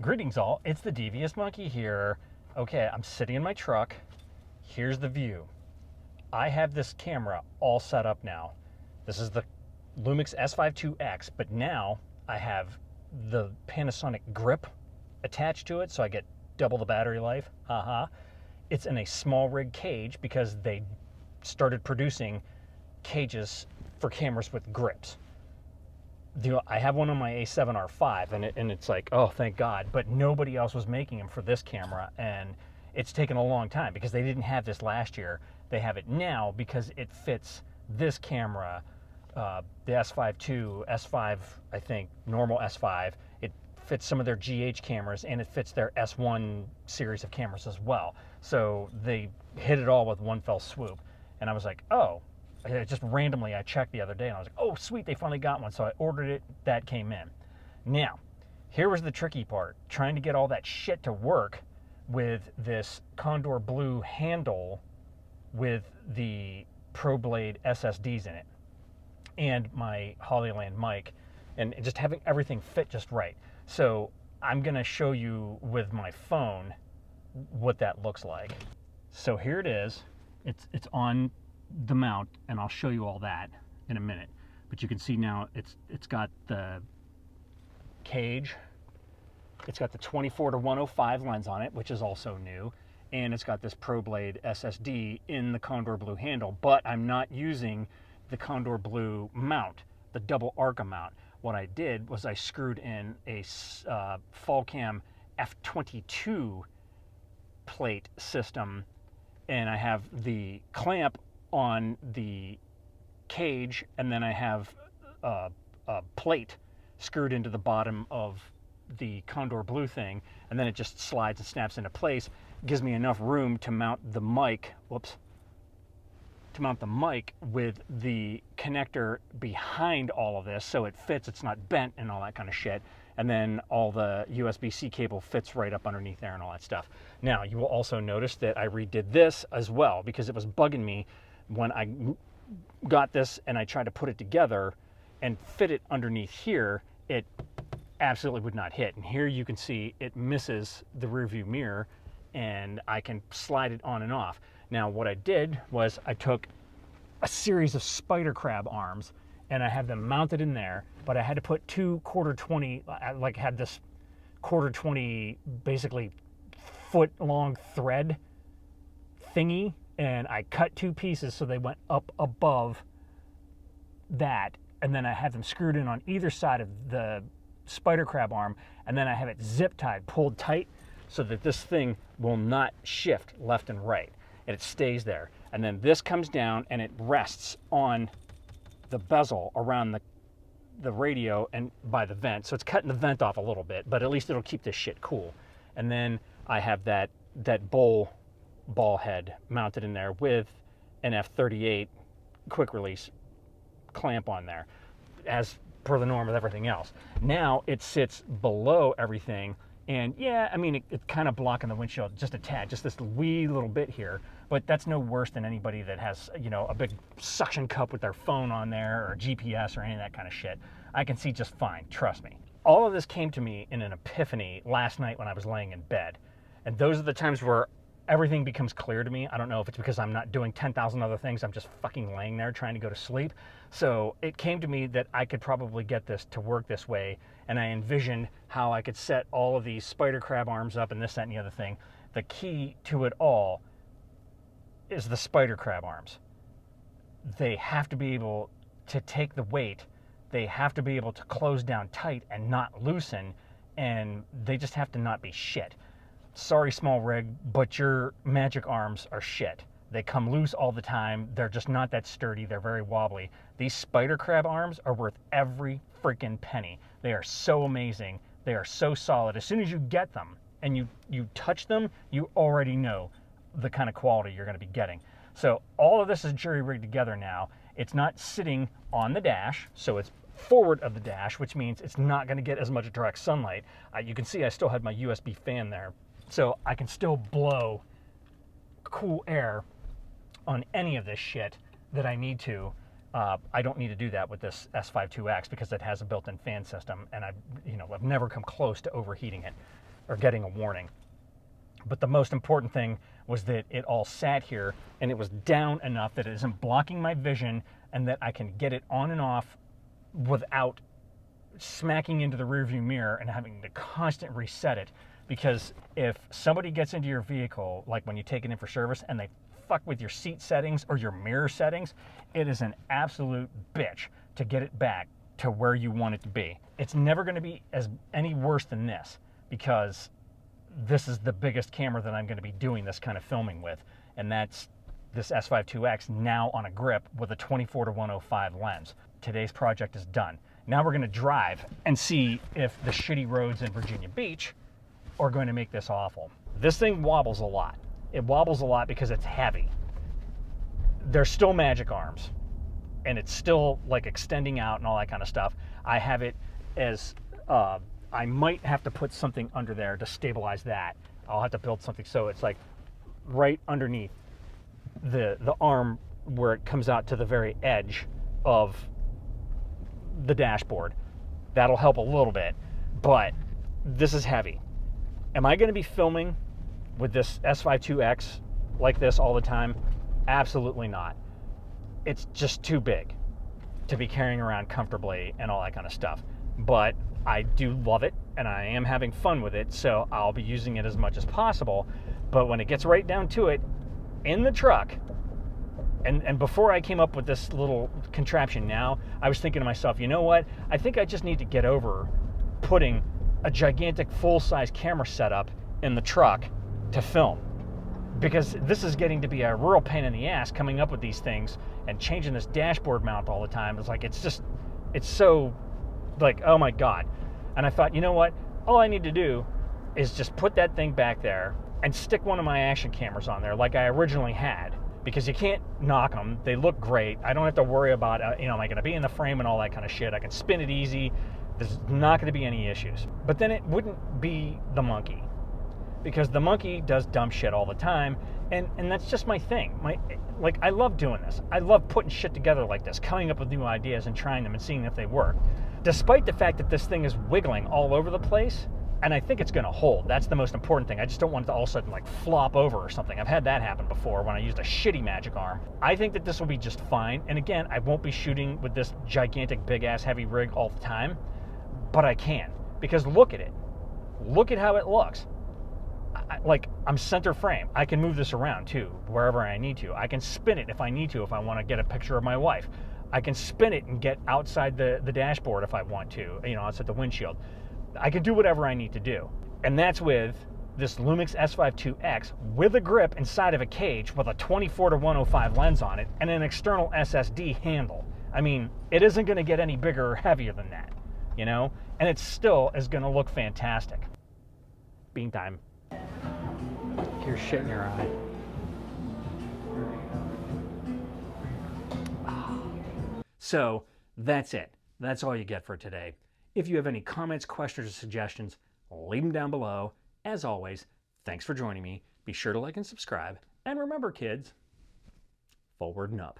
Greetings all, it's the Devious Monkey here. Okay, I'm sitting in my truck. Here's the view. I have this camera all set up now. This is the Lumix S5ii X, but now I have the Panasonic grip attached to it, so I get double the battery life. Haha. It's in a small rig cage because they started producing cages for cameras with grips. I have one on my A7R5, and it's like, oh, thank God. But nobody else was making them for this camera, and it's taken a long time because they didn't have this last year. They have it now because it fits this camera, the S5 II, S5, I think, normal S5. It fits some of their GH cameras, and it fits their S1 series of cameras as well. So they hit it all with one fell swoop. And I was like, oh. Just randomly, I checked the other day, and I was like, oh, sweet, they finally got one. So I ordered it. That came in. Now, here was the tricky part. Trying to get all that shit to work with this Condor Blue handle with the ProBlade SSDs in it and my Hollyland mic, and just having everything fit just right. So I'm going to show you with my phone what that looks like. So here it is. It's on the mount, and I'll show you all that in a minute. But you can see now it's got the cage, it's got the 24-105 lens on it, which is also new, and it's got this ProBlade SSD in the Condor Blue handle. But I'm not using the Condor Blue mount, the double Arca mount. What I did was I screwed in a Fallcam F22 plate system, and I have the clamp on the cage, and then I have a plate screwed into the bottom of the Condor Blue thing, and then it just slides and snaps into place. Gives me enough room to mount the mic, to mount the mic with the connector behind all of this, so it fits, it's not bent and all that kind of shit. And then all the USB-C cable fits right up underneath there and all that stuff. Now, you will also notice that I redid this as well because it was bugging me when I got this and I tried to put it together and fit it underneath here. It absolutely would not hit. And here you can see it misses the rear view mirror, and I can slide it on and off. Now, what I did was I took a series of spider crab arms and I had them mounted in there, but I had to put two 1/4-20, like had this 1/4-20 basically foot long thread thingy, and I cut two pieces so they went up above that, and then I had them screwed in on either side of the spider crab arm, and then I have it zip tied, pulled tight, so that this thing will not shift left and right, and it stays there. And then this comes down and it rests on the bezel around the radio and by the vent, so it's cutting the vent off a little bit, but at least it'll keep this shit cool. And then I have that ball head mounted in there with an F38 quick release clamp on there, as per the norm with everything else. Now it sits below everything, and yeah, I mean, it's kind of blocking the windshield just a tad, just this wee little bit here, but that's no worse than anybody that has, you know, a big suction cup with their phone on there or GPS or any of that kind of shit. I can see just fine, trust me. All of this came to me in an epiphany last night when I was laying in bed, and those are the times where everything becomes clear to me. I don't know if it's because I'm not doing 10,000 other things, I'm just fucking laying there trying to go to sleep. So it came to me that I could probably get this to work this way, and I envisioned how I could set all of these spider crab arms up and this, that, and the other thing. The key to it all is the spider crab arms. They have to be able to take the weight, they have to be able to close down tight and not loosen, and they just have to not be shit. Sorry, small rig, but your magic arms are shit. They come loose all the time. They're just not that sturdy. They're very wobbly. These spider crab arms are worth every freaking penny. They are so amazing. They are so solid. As soon as you get them and you touch them, you already know the kind of quality you're going to be getting. So all of this is jury-rigged together now. It's not sitting on the dash, so it's forward of the dash, which means it's not going to get as much direct sunlight. You can see I still had my USB fan there, so I can still blow cool air on any of this shit that I need to. I don't need to do that with this S5ii X because it has a built-in fan system, and I've never come close to overheating it. or getting a warning. But the most important thing was that it all sat here and it was down enough that it isn't blocking my vision and that I can get it on and off without smacking into the rearview mirror and having to constantly reset it. Because if somebody gets into your vehicle, like when you take it in for service and they fuck with your seat settings or your mirror settings, it is an absolute bitch to get it back to where you want it to be. It's never going to be any worse than this, because this is the biggest camera that I'm going to be doing this kind of filming with, and that's this S5ii X, now on a grip with a 24-105 lens. Today's project is done. Now we're going to drive and see if the shitty roads in Virginia Beach are going to make this awful. This thing wobbles a lot. It wobbles a lot because it's heavy. There's still magic arms, and it's still like extending out and all that kind of stuff. I have it as I might have to put something under there to stabilize that. I'll have to build something so it's like right underneath the arm where it comes out to the very edge of the dashboard. That'll help a little bit, but this is heavy. Am I going to be filming with this S5ii X like this all the time? Absolutely not. It's just too big to be carrying around comfortably and all that kind of stuff. But I do love it, and I am having fun with it, so I'll be using it as much as possible. But when it gets right down to it, in the truck, and before I came up with this little contraption now, I was thinking to myself, you know what? I think I just need to get over putting a gigantic full-size camera setup in the truck to film. Because this is getting to be a real pain in the ass coming up with these things and changing this dashboard mount all the time. It's like, it's so like, oh my God. And I thought, you know what? All I need to do is just put that thing back there and stick one of my action cameras on there like I originally had. Because you can't knock them. They look great. I don't have to worry about, am I going to be in the frame and all that kind of shit. I can spin it easy. There's not going to be any issues. But then it wouldn't be the monkey. Because the monkey does dumb shit all the time, and that's just my thing. I love doing this. I love putting shit together like this, coming up with new ideas and trying them and seeing if they work. Despite the fact that this thing is wiggling all over the place, and I think it's going to hold. That's the most important thing. I just don't want it to all of a sudden like flop over or something. I've had that happen before when I used a shitty magic arm. I think that this will be just fine. And again, I won't be shooting with this gigantic, big-ass, heavy rig all the time, but I can. Because look at it. Look at how it looks. I'm center frame. I can move this around too, wherever I need to. I can spin it if I need to, if I want to get a picture of my wife. I can spin it and get outside the dashboard if I want to, outside the windshield. I can do whatever I need to do. And that's with this Lumix S5ii X with a grip inside of a cage with a 24-105 lens on it and an external SSD handle. I mean, it isn't going to get any bigger or heavier than that, And it still is going to look fantastic. Bean time. Here's shit in your eye. So that's it. That's all you get for today. If you have any comments, questions, or suggestions, leave them down below. As always, thanks for joining me. Be sure to like and subscribe. And remember, kids, forward and up.